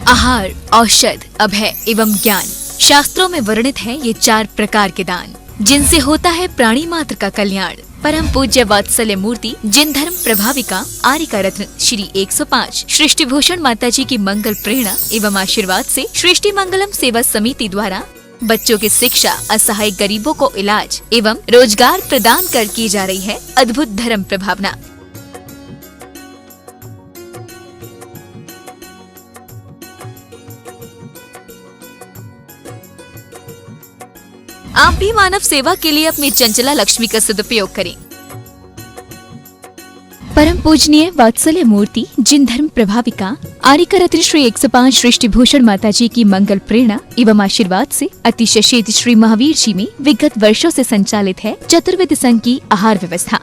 आहार, औषध, अभय एवं ज्ञान। शास्त्रों में वर्णित है ये 4 प्रकार के दान, जिनसे होता है प्राणी मात्र का कल्याण। परम पूज्य वात्सल्य मूर्ति जिन धर्म प्रभाविका आर्यिका रत्न श्री 105 सृष्टि भूषण माता जी की मंगल प्रेरणा एवं आशीर्वाद से सृष्टि मंगलम सेवा समिति द्वारा बच्चों की शिक्षा, असहाय गरीबों को इलाज एवं रोजगार प्रदान कर की जा रही है अद्भुत धर्म प्रभावना। आप भी मानव सेवा के लिए अपनी चंचला लक्ष्मी का सदुपयोग करें। परम पूजनीय वात्सल्य मूर्ति जिन धर्म प्रभाविका आर्यिका रत्न श्री 105 सृष्टि भूषण माता जी की मंगल प्रेरणा एवं आशीर्वाद से अतिशय श्री महावीर जी में विगत वर्षों से संचालित है चतुर्विध संघ की आहार व्यवस्था,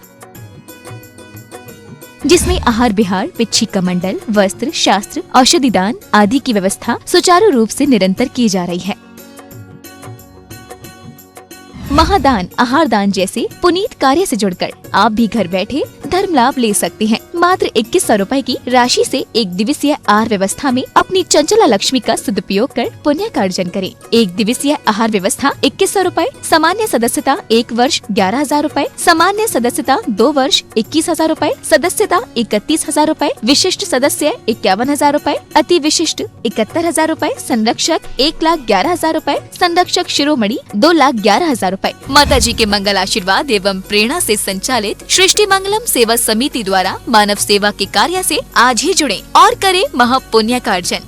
जिसमें आहार विहार, पिच्छी का मंडल, वस्त्र, शास्त्र, औषधि दान आदि की व्यवस्था सुचारू रूप से निरंतर की जा रही है। महादान, आहार दान जैसे पुनीत कार्य से जुड़कर आप भी घर बैठे धर्म लाभ ले सकते हैं। मात्र 2100 रुपए की राशि से एक दिवसीय आहार व्यवस्था में अपनी चंचला लक्ष्मी का सदुपयोग कर पुण्य का अर्जन करें। एक दिवसीय आहार व्यवस्था 2100 रुपए, सामान्य सदस्यता 1 वर्ष 11,000 रुपए, सामान्य सदस्यता 2 वर्ष 21,000 रुपए, सदस्यता 31,000 रुपए, विशिष्ट सदस्य 51,000 रुपए, अति विशिष्ट 71,000 रुपए, संरक्षक 1,11,000 रुपए, संरक्षक शिरोमणि 2,11,000 रुपए। माता जी के मंगल आशीर्वाद एवं प्रेरणा से संचालित सृष्टि मंगलम सेवा समिति द्वारा मानव सेवा के कार्य से आज ही जुड़े और करें महापुण्य का अर्जन।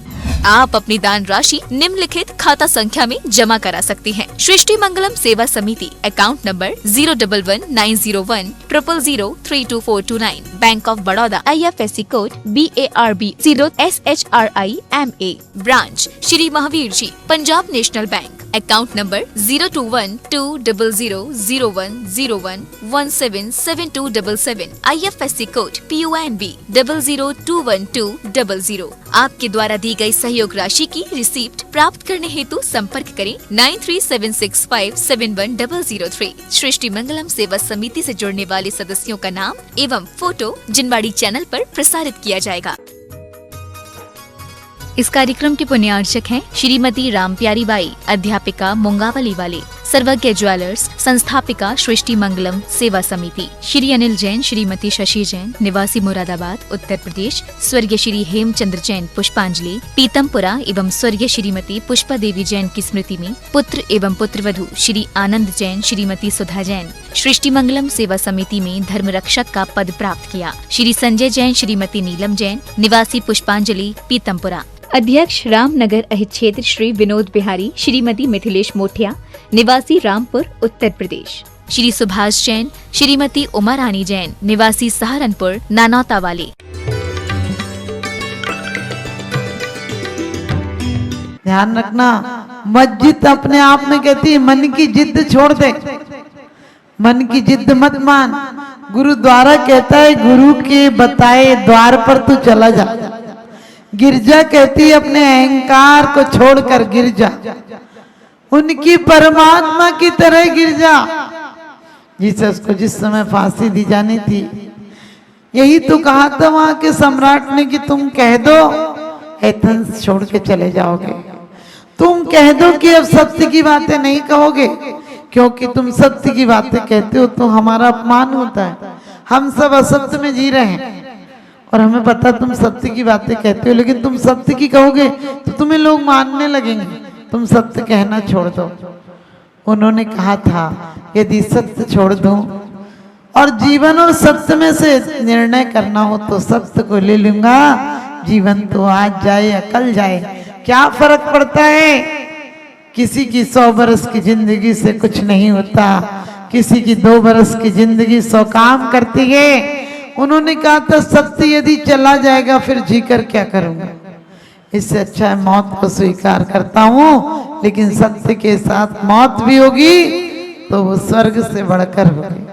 आप अपनी दान राशि निम्नलिखित खाता संख्या में जमा करा सकते हैं। सृष्टि Mangalam Seva Samiti, account number 0119010003249, Bank of Baroda, IFSC code BARB 0SHRIMA, branch Shri Mahavir ji, Punjab National Bank, account number 02120000101177277, IFSC code PONB 0021200। आपके द्वारा दी गई सहयोग राशि की रिसीप्ट प्राप्त करने हेतु संपर्क करें 9376571003। सृष्टि मंगलम सेवा समिति से जुड़ने वाले सदस्यों का नाम एवं फोटो जिनवाड़ी चैनल पर प्रसारित किया जाएगा। इस कार्यक्रम के पुण्यार्चक हैं श्रीमती रामप्यारी बाई, अध्यापिका मुंगावली वाले, सर्वज्ञ ज्वेलर्स, संस्थापिका सृष्टि मंगलम सेवा समिति, श्री अनिल जैन, श्रीमती शशि जैन, निवासी मुरादाबाद उत्तर प्रदेश, स्वर्गीय श्री हेमचंद्र जैन पुष्पांजलि पीतमपुरा एवं स्वर्गीय श्रीमती पुष्पा देवी जैन की स्मृति में पुत्र एवं पुत्रवधू श्री आनंद जैन, श्रीमती सुधा जैन सृष्टि मंगलम सेवा समिति में धर्म रक्षक का पद प्राप्त किया। श्री संजय जैन, श्रीमती नीलम जैन, निवासी पुष्पांजलि पीतमपुरा। अध्यक्ष रामनगर अहित क्षेत्र श्री विनोद बिहारी, श्रीमती मिथिलेश मोठिया, निवासी रामपुर उत्तर प्रदेश। श्री सुभाष जैन, श्रीमती उमा रानी जैन, निवासी सहारनपुर नानौता वाले। ध्यान रखना, मस्जिद अपने आप में कहती है मन की जिद छोड़ दे, मन की जिद मत मान। गुरुद्वारा कहता है गुरु के बताए द्वार पर तू चला जा। गिरजा कहती है अपने अहंकार को छोड़कर गिर जा, उनकी परमात्मा की तरह गिर जा। जीसस को जिस समय फांसी दी जानी थी, यही तो कहा था वहां के सम्राट ने कि तुम कह दो एथेंस छोड़ के चले जाओगे, तुम कह दो कि अब सत्य की बातें नहीं कहोगे, क्योंकि तुम सत्य की बातें कहते हो तो हमारा अपमान होता है। हम सब असत्य में जी रहे हैं और हमें पता तुम सत्य की बातें कहते हो, लेकिन तुम सत्य की कहोगे तो तुम्हें लोग मानने लगेंगे, तुम सत्य कहना छोड़ दो। उन्होंने कहा था यदि सत्य छोड़ दूं और जीवन और सत्य में से निर्णय करना हो तो सत्य को ले लूंगा, जीवन तो आज जाए या कल जाए, क्या फर्क पड़ता है। किसी की 100 बरस की जिंदगी से कुछ नहीं होता, किसी की 2 बरस की जिंदगी 100 काम करती है। उन्होंने कहा था सत्य यदि चला जाएगा फिर जीकर क्या करूंगा, इससे अच्छा है मौत को स्वीकार करता हूं, लेकिन सत्य के साथ मौत भी होगी तो वो स्वर्ग से बढ़कर होगी।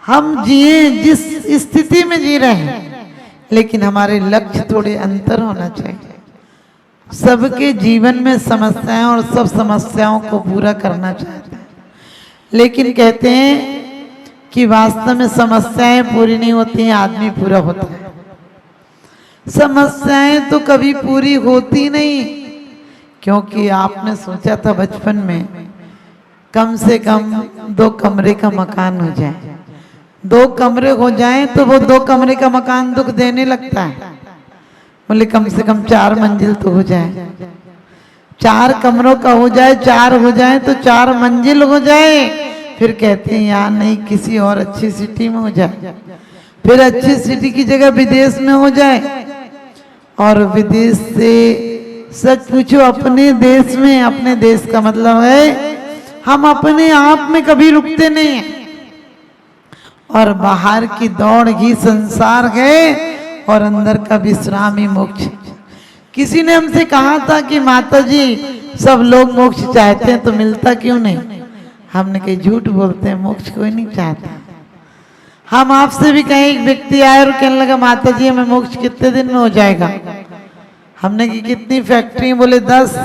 हम जिए जिस स्थिति में जी रहे हैं, लेकिन हमारे लक्ष्य थोड़े अंतर होना चाहिए। सबके जीवन में समस्याएं और सब समस्याओं को पूरा करना चाहते हैं, लेकिन कहते हैं कि वास्तव में समस्याएं पूरी नहीं होती हैं, आदमी पूरा होता है। समस्याएं तो कभी पूरी होती नहीं, क्योंकि आपने सोचा था बचपन में कम से कम 2 कमरे का मकान हो जाए। 2 कमरे हो जाएं तो वो 2 कमरे का मकान दुख देने लगता है। बोले कम से कम 4 मंजिल तो हो जाए, 4 कमरों का हो जाए, 4 हो जाए तो 4 मंजिल हो जाए। फिर कहते हैं यार नहीं, किसी और अच्छी सिटी में हो जाए, फिर अच्छी सिटी की जगह विदेश में हो जाए। और विदेश से सच पूछो अपने देश में, अपने देश का मतलब है हम अपने आप में कभी रुकते नहीं हैं, और बाहर की दौड़ ही संसार है और अंदर का विश्राम ही मोक्ष। किसी ने हमसे कहा था कि माता जी सब लोग मोक्ष चाहते हैं तो मिलता क्यों नहीं? हमने कही झूठ बोलते हैं, मोक्ष कोई नहीं चाहता। हम आपसे भी कहीं एक व्यक्ति आए और कहने लगा माता जी हमें मोक्ष कितने दिन में हो जाएगा? हमने की कितनी फैक्ट्री? बोले 10।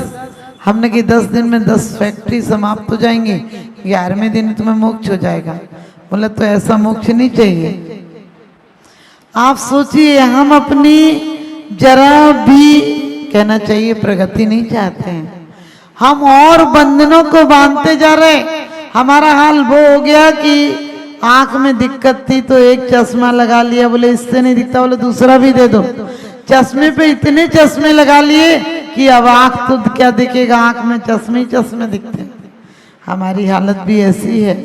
हमने की 10 दिन में 10 फैक्ट्री समाप्त हो जाएंगी, 11वें दिन तुम्हें मोक्ष हो जाएगा। बोला तो ऐसा मोक्ष नहीं चाहिए। आप सोचिए हम अपनी जरा भी कहना चाहिए प्रगति नहीं चाहते हैं, हम और बंधनों को बांधते जा रहे। हमारा हाल वो हो गया कि आंख में दिक्कत थी तो एक चश्मा लगा लिया, बोले इससे नहीं दिखता, बोले दूसरा भी दे दो। चश्मे पे इतने चश्मे लगा लिए कि अब आंख तो क्या दिखेगा, आंख में चश्मे ही चश्मे दिखते हैं। हमारी हालत भी ऐसी है,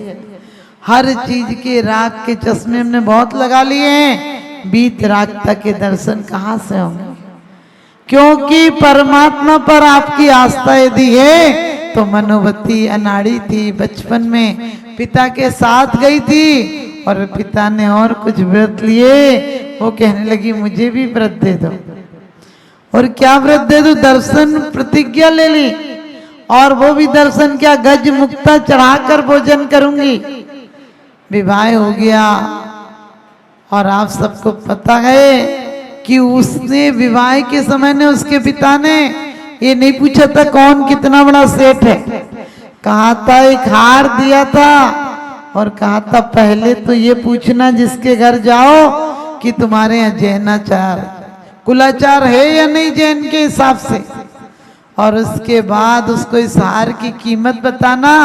हर चीज के राग के चश्मे हमने बहुत लगा लिए हैं, बीत राग तक के दर्शन कहाँ से होंगे? क्योंकि परमात्मा पर आपकी आस्था यदि है तो मनोवती अनाड़ी थी, बचपन में पिता के साथ गई थी और पिता ने और कुछ व्रत लिए, वो कहने लगी मुझे भी व्रत दे दो। और क्या व्रत दे दो? दर्शन प्रतिज्ञा ले ली, और वो भी दर्शन क्या, गज मुक्ता चढ़ाकर भोजन करूंगी। विवाह हो गया और आप सबको पता है कि उसने विवाह के समय ने उसके पिता ने ये नहीं पूछा था कौन कितना बड़ा सेठ है, कहा था एक हार दिया था और कहा था पहले तो ये पूछना जिसके घर जाओ कि तुम्हारे यहाँ जैनाचार कुलाचार है या नहीं जैन के हिसाब से, और उसके बाद उसको इस हार की कीमत बताना।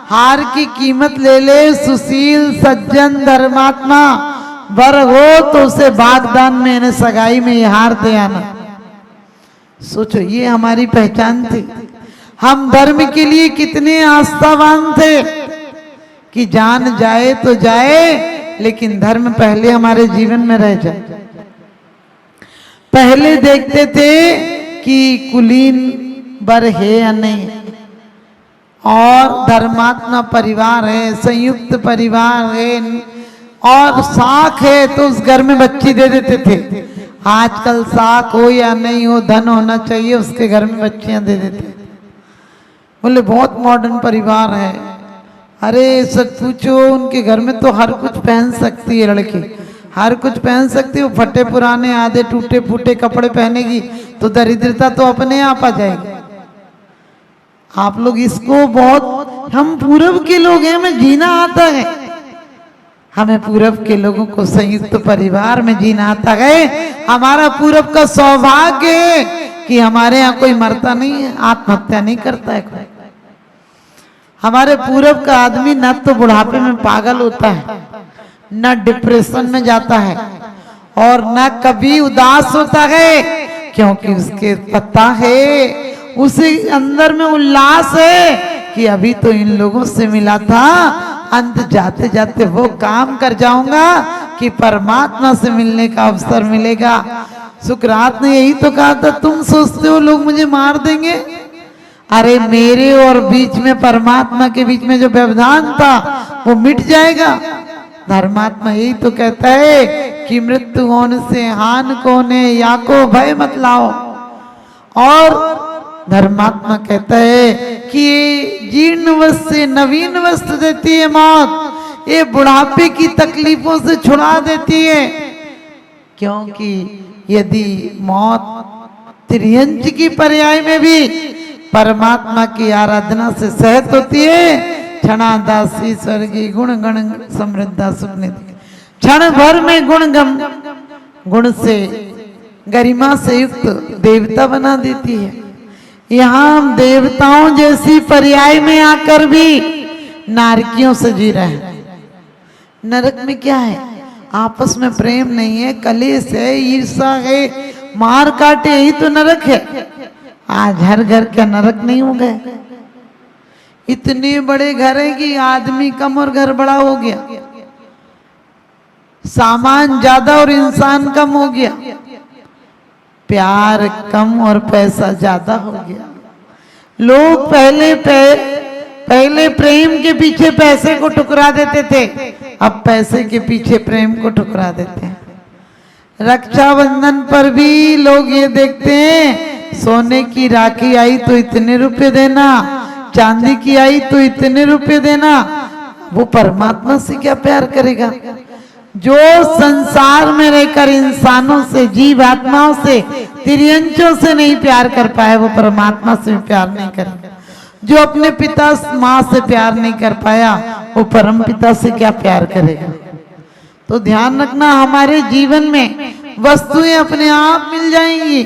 हार की कीमत ले ले, सुशील सज्जन धर्मात्मा वर हो तो उसे बागदान में यानी सगाई में ये हार दे आना। सोचो ये हमारी पहचान थी। हम धर्म के लिए कितने आस्थावान थे कि जान जाए तो जाए लेकिन धर्म पहले हमारे जीवन में रह जाए। पहले देखते थे कि कुलीन वर है या नहीं, और धर्मात्मा परिवार है, संयुक्त परिवार है, और साख है तो उस घर में बच्ची दे देते थे। आजकल साख हो या नहीं हो, धन होना चाहिए, उसके घर में बच्चियां दे देते। बोले बहुत मॉडर्न परिवार है। अरे सच पूछो उनके घर में तो हर कुछ पहन सकती है लड़की, हर कुछ पहन सकती है। वो फटे पुराने आधे टूटे फूटे कपड़े पहनेगी तो दरिद्रता तो अपने आप आ जाएगी। आप लोग इसको बहुत, हम पूरब के लोग हैं, हमें जीना आता है। हमें पूरब के लोगों को संयुक्त परिवार में जीना आता है। हमारा पूरब का सौभाग्य है कि हमारे यहाँ कोई मरता नहीं है, आत्महत्या नहीं करता है कोई। हमारे पूरब का आदमी न तो बुढ़ापे में पागल होता है, न डिप्रेशन में जाता है, और न कभी उदास होता है, क्योंकि उसके पता है, उसे अंदर में उल्लास है कि अभी तो इन लोगों से मिला था, अंत जाते जाते वो काम कर जाऊंगा कि परमात्मा से मिलने का अवसर मिलेगा। सुकरात ने यही तो कहा था, तुम सोचते हो लोग मुझे मार देंगे, अरे मेरे और बीच में परमात्मा के बीच में जो व्यवधान था वो मिट जाएगा। धर्मात्मा यही तो कहता है कि मृत्यु होने से हान कोने या को भय मत लाओ। और धर्मात्मा कहता है कि ये जीर्ण वस्त्र से नवीन वस्त्र देती है मौत, ये बुढ़ापे की तकलीफों से छुड़ा देती है। क्योंकि यदि मौत त्रियंच की पर्याय में भी परमात्मा की आराधना से सहत होती है, क्षणा दासी स्वर्गी गुण गण समृद्धा सुख निधि, क्षण भर में गुण से गरिमा से युक्त देवता बना देती है। यहाँ हम देवताओं जैसी पर्याय में आकर भी नारकियों से जी रहे हैं। नरक में क्या है? आपस में प्रेम नहीं है, कलेश है, ईर्षा है, मार काटे, यही तो नरक है। आज हर घर का नरक नहीं हो गए। इतने बड़े घर हैं कि आदमी कम और घर बड़ा हो गया, सामान ज्यादा और इंसान कम हो गया, प्यार कम और पैसा ज्यादा हो गया। लोग पहले प्रेम के पीछे पैसे को ठुकरा देते थे, अब पैसे के पीछे प्रेम को ठुकरा देते हैं। रक्षाबंधन पर भी लोग ये देखते हैं, सोने की राखी आई तो इतने रुपए देना, चांदी की आई तो इतने रुपए देना। वो परमात्मा से क्या प्यार करेगा? जो संसार में रहकर इंसानों से, जीव आत्माओं से, तिर्यंचों से नहीं प्यार कर पाए, वो परमात्मा से भी प्यार नहीं करेगा। जो अपने पिता माँ से प्यार नहीं कर पाया, वो परम पिता से क्या प्यार करेगा? तो ध्यान रखना, हमारे जीवन में वस्तुएं अपने आप मिल जाएंगी,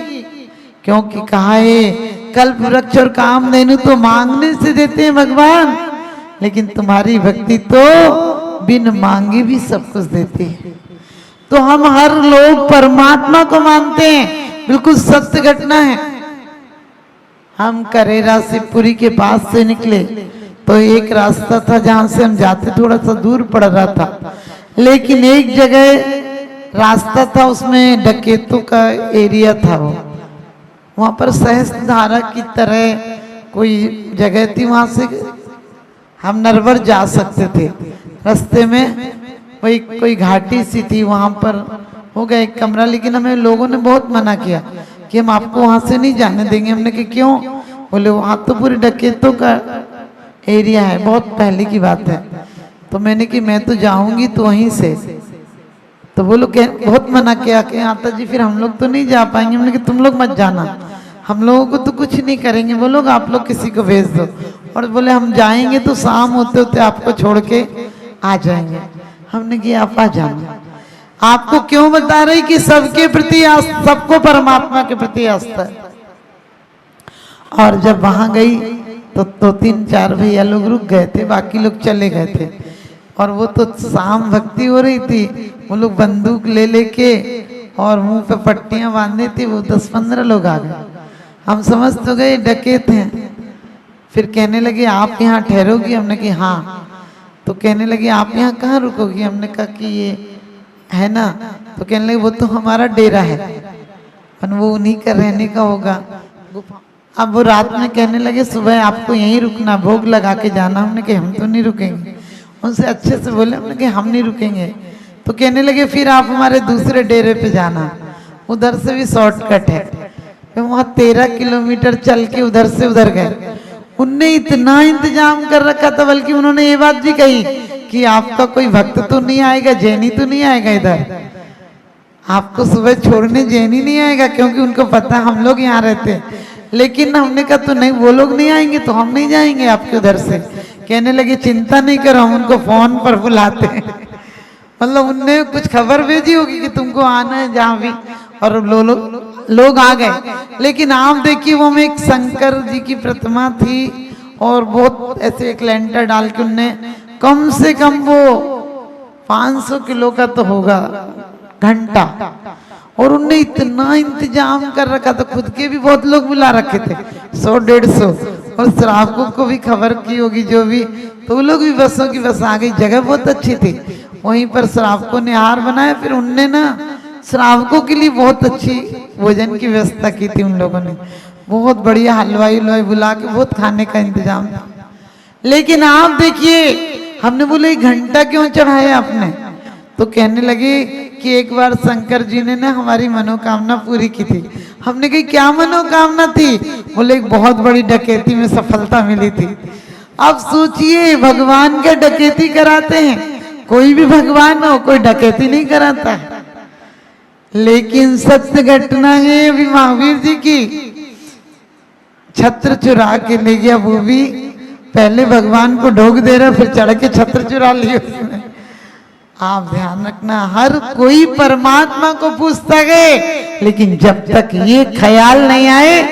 क्योंकि कहा है कल्प वृक्ष और कामधेनु तो मांगने से देते हैं भगवान, लेकिन तुम्हारी भक्ति तो बिन मांगे भी सब कुछ देती है। तो हम हर लोग परमात्मा को मानते हैं, बिल्कुल सत्य घटना है। हम करेरा से पुरी के पास से निकले तो एक रास्ता था जहां से हम जाते, थोड़ा सा दूर पड़ रहा था, लेकिन एक जगह रास्ता था उसमें डकैतों का एरिया था। वहां पर सहस्त्र धारा की तरह कोई जगह थी, वहां से हम नरवर जा सकते थे। रास्ते में वही कोई घाटी सी थी, वहां पर हो गया एक कमरा, लेकिन हमें लोगों ने बहुत मना किया कि हम आपको वहां से नहीं जाने देंगे। हमने कहा क्यों? बोले वहां तो पूरी डकैतों का एरिया है, बहुत पहले की बात है। तो मैंने कि मैं तो जाऊंगी तो वहीं से। तो वो लोग बहुत मना किया कि आता जी फिर हम लोग तो नहीं जा पाएंगे। हमने कहा तुम लोग मत जाना, हम लोगों को तो कुछ नहीं करेंगे, वो लोग आप लोग किसी को भेज दो। और बोले हम जाएंगे तो शाम होते होते आपको छोड़ के आ जाएंगे। हमने कहा आप आ जाना। आपको क्यों बता रही कि सबके प्रति, सबको परमात्मा के प्रति आस्था है। और जब वहां गई तो 2-3-4 भैया लोग रुक गए थे, बाकी लोग चले गए थे। और वो तो शाम भक्ति हो रही थी, वो लोग बंदूक ले लेके और मुंह पे पट्टियां बांधी थी। वो 10-15 लोग आ गए। हम समझ तो गए डकैत हैं। फिर कहने लगे आप यहाँ ठहरोगी? हमने कहा हाँ। तो कहने लगे आप यहाँ कहाँ रुकोगी? हमने कहा कि ये है ना। तो कहने लगे वो तो हमारा डेरा है और वो उन्हीं का रहने का होगा। अब वो रात में कहने लगे सुबह आपको यहीं रुकना, भोग लगा के जाना। हमने कहा हम तो नहीं रुकेंगे। उनसे अच्छे से बोले, हमने कहा हम नहीं रुकेंगे। तो कहने लगे फिर आप हमारे दूसरे डेरे पे जाना, उधर से भी शॉर्टकट है। फिर वहाँ 13 किलोमीटर चल के उधर से उधर गए। उनने इतना इंतजाम कर रखा था, बल्कि उन्होंने ये बात भी कही कि आपका कोई भक्त तो नहीं आएगा, जैनी तो नहीं आएगा इधर, आपको सुबह छोड़ने जैनी नहीं आएगा, क्योंकि उनको पता हम लोग यहाँ रहते। लेकिन हमने कहा तो नहीं, वो लोग नहीं आएंगे तो हम नहीं जाएंगे आपके उधर से। कहने लगे चिंता नहीं करो, हम उनको फोन पर बुलाते हैं। मतलब उनने कुछ खबर भेजी होगी कि तुमको आना है जहाँ भी, और लोग आ गए। लेकिन आप देखिए वो में एक शंकर जी की प्रतिमा थी और बहुत ऐसे एक लेंटर डाल के उनने कम से कम वो 500 किलो का तो होगा घंटा, और उनने इतना इंतजाम कर रखा था। खुद के भी बहुत लोग बुला रखे थे, 100-150, और श्रावकों को भी खबर की होगी जो भी, तो वो लोग भी बसों की बस आ गई। जगह बहुत अच्छी थी, वहीं पर श्रावकों ने हार बनाया। फिर उनने ना श्रावकों के लिए बहुत अच्छी भोजन की व्यवस्था की थी उन लोगों ने, बहुत बढ़िया हलवाई बुला के बहुत खाने का इंतजाम था। लेकिन आप देखिए, हमने बोले घंटा क्यों चढ़ाया आपने? तो कहने लगे कि एक बार शंकर जी ने ना हमारी मनोकामना पूरी की थी। हमने कही क्या मनोकामना थी? बोले एक बहुत बड़ी डकैती में सफलता मिली थी। अब सोचिए, भगवान क्या डकैती कराते हैं? कोई भी भगवान हो, कोई डकैती नहीं कराता है। लेकिन सत्य घटना है अभी महावीर जी की, छत्र चुरा के ले गया। वो भी पहले भगवान को ढोक दे रहा, फिर चढ़ के छत्र चुरा लिया उसने। आप ध्यान रखना, हर कोई परमात्मा को पूछता है, लेकिन जब तक ये ख्याल नहीं आए,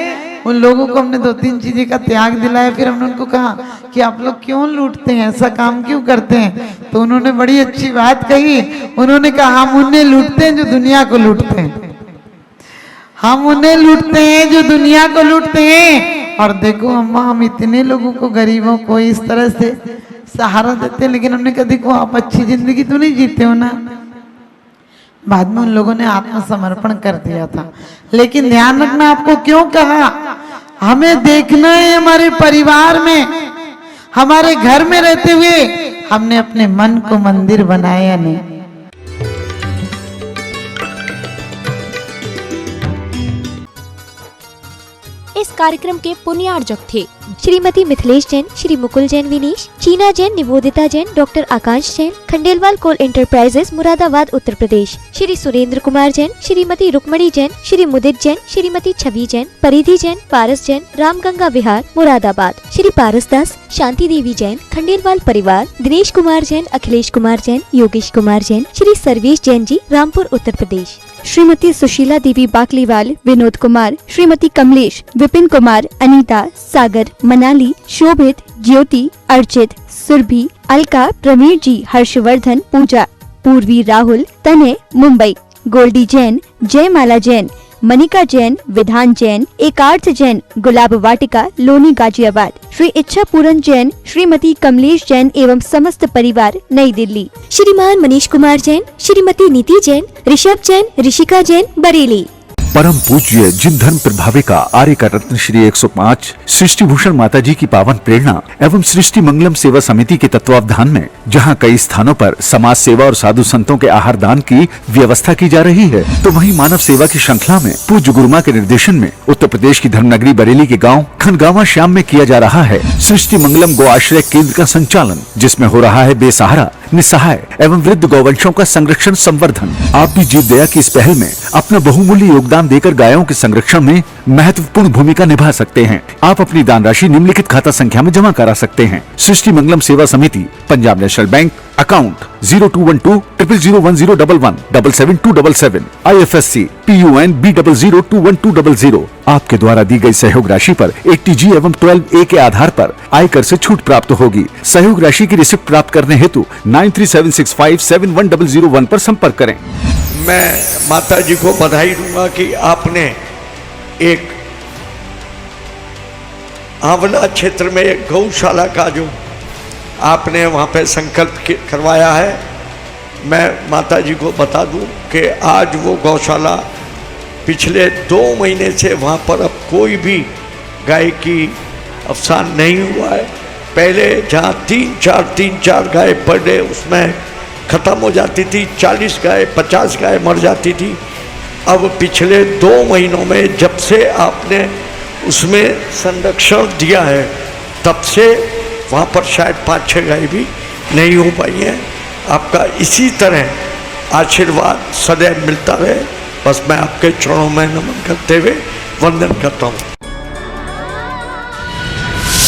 उन लोगों को हमने 2-3 चीजें का त्याग दिलाया। फिर हमने उनको कहा कि आप लोग क्यों लूटते हैं, ऐसा काम क्यों करते हैं? तो उन्होंने बड़ी अच्छी बात कही। उन्होंने कहा हम उन्हें लूटते हैं जो दुनिया को लूटते हैं, हम उन्हें लूटते हैं जो दुनिया को लूटते हैं। और देखो अम्मा, हम इतने लोगों को, गरीबों को इस तरह से सहारा देते हैं, लेकिन हमने कहा देखो आप अच्छी जिंदगी तो नहीं जीते हो ना। बाद में उन लोगों ने आत्मसमर्पण कर दिया था। लेकिन ध्यान रखना, आपको क्यों कहा, हमें देखना है हमारे परिवार में, हमारे घर में रहते हुए हमने अपने मन को मंदिर बनाया नहीं। इस कार्यक्रम के पुण्यार्जक थे श्रीमती मिथिलेश जैन, श्री मुकुल जैन विनीश, चीना जैन, निवोदिता जैन, डॉक्टर आकाश जैन, खंडेलवाल कोल एंटरप्राइजेस मुरादाबाद उत्तर प्रदेश, श्री सुरेंद्र कुमार जैन, श्रीमती रुक्मणी जैन, श्री मुदित जैन, श्रीमती छवि जैन, परिधि जैन, पारस जैन, रामगंगा विहार मुरादाबाद, श्री पारस दास, शांति देवी जैन, खंडेलवाल परिवार, दिनेश कुमार जैन, अखिलेश कुमार जैन, योगेश कुमार जैन, श्री सर्वेश जैन जी, रामपुर उत्तर प्रदेश, श्रीमती सुशीला देवी बाकलीवाल, विनोद कुमार, श्रीमती कमलेश, विपिन कुमार, अनीता, सागर, मनाली, शोभित, ज्योति, अर्चित, सुरभि, अलका, प्रवीण जी, हर्षवर्धन, पूजा, पूर्वी, राहुल, तने, मुंबई, गोल्डी जैन, जयमाला जैन, मनिका जैन, विधान जैन, एकार्थ जैन, गुलाब वाटिका, लोनी गाजियाबाद, श्री इच्छा पूरन जैन, श्रीमती कमलेश जैन एवं समस्त परिवार, नई दिल्ली, श्रीमान मनीष कुमार जैन, श्रीमती नीति जैन, ऋषभ जैन, ऋषिका जैन, बरेली। परम पूज्य जिन धर्म प्रभाविका आर्य का रत्न श्री 105 सृष्टि भूषण माता जी की पावन प्रेरणा एवं सृष्टि मंगलम सेवा समिति के तत्वावधान में जहां कई स्थानों पर समाज सेवा और साधु संतों के आहार दान की व्यवस्था की जा रही है, तो वहीं मानव सेवा की श्रृंखला में पूज्य गुरुमा के निर्देशन में उत्तर प्रदेश की धर्मनगरी बरेली के गाँव खनगावा श्याम में किया जा रहा है सृष्टि मंगलम गो आश्रय केंद्र का संचालन, जिसमें हो रहा है बेसहारा, निसहाय एवं वृद्ध गौवंशों का संरक्षण संवर्धन। आप भी जीव दया की इस पहल में अपना बहुमूल्य योगदान देकर गायों के संरक्षण में महत्वपूर्ण भूमिका निभा सकते हैं। आप अपनी दान राशि निम्नलिखित खाता संख्या में जमा करा सकते हैं। सृष्टि मंगलम सेवा समिति, Punjab National Bank, account 0212001111777277, IFSC PUN B00212000। आपके द्वारा दी गई सहयोग राशि पर 80G एवं 12A के आधार पर आयकर से छूट प्राप्त होगी। सहयोग राशि की रिसिप्ट प्राप्त करने हेतु 9376571001 पर संपर्क करें। मैं माता जी को बधाई दूंगा कि आपने एक आंवला क्षेत्र में एक गौशाला का जो आपने वहाँ पे संकल्प करवाया है, मैं माता जी को बता दूं कि आज वो गौशाला पिछले 2 महीने से वहाँ पर अब कोई भी गाय की अवसान नहीं हुआ है। पहले जहाँ 3-4 गाय पर डे उसमें ख़त्म हो जाती थी, 40 गाय 50 गाय मर जाती थी। अब पिछले 2 महीनों में जब से आपने उसमें संरक्षण दिया है, तब से वहाँ पर शायद 5-6 गाय भी नहीं हो पाई हैं। आपका इसी तरह आशीर्वाद सदैव मिलता रहे, बस मैं आपके चरणों में नमन करते हुए वंदन करता हूँ।